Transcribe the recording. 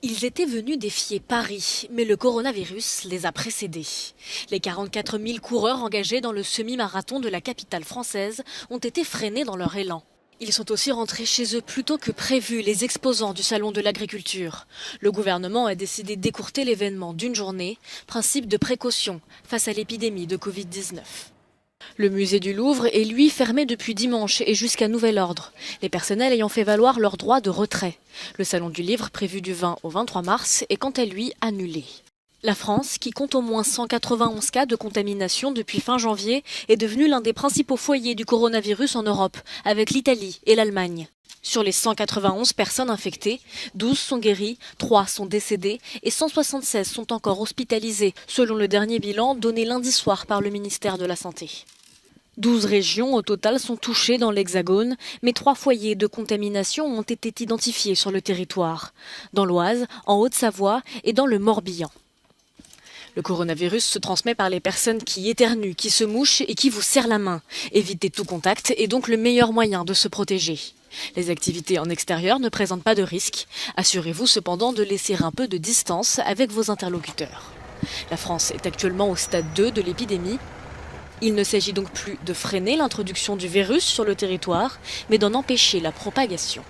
Ils étaient venus défier Paris, mais le coronavirus les a précédés. Les 44 000 coureurs engagés dans le semi-marathon de la capitale française ont été freinés dans leur élan. Ils sont aussi rentrés chez eux plus tôt que prévu, les exposants du Salon de l'Agriculture. Le gouvernement a décidé d'écourter l'événement d'une journée, principe de précaution face à l'épidémie de Covid-19. Le musée du Louvre est lui fermé depuis dimanche et jusqu'à nouvel ordre, les personnels ayant fait valoir leur droit de retrait. Le salon du livre, prévu du 20 au 23 mars, est quant à lui annulé. La France, qui compte au moins 191 cas de contamination depuis fin janvier, est devenue l'un des principaux foyers du coronavirus en Europe, avec l'Italie et l'Allemagne. Sur les 191 personnes infectées, 12 sont guéries, 3 sont décédées et 176 sont encore hospitalisées, selon le dernier bilan donné lundi soir par le ministère de la Santé. 12 régions au total sont touchées dans l'Hexagone, mais 3 foyers de contamination ont été identifiés sur le territoire, dans l'Oise, en Haute-Savoie et dans le Morbihan. Le coronavirus se transmet par les personnes qui éternuent, qui se mouchent et qui vous serrent la main. Éviter tout contact est donc le meilleur moyen de se protéger. Les activités en extérieur ne présentent pas de risque. Assurez-vous cependant de laisser un peu de distance avec vos interlocuteurs. La France est actuellement au stade 2 de l'épidémie. Il ne s'agit donc plus de freiner l'introduction du virus sur le territoire, mais d'en empêcher la propagation.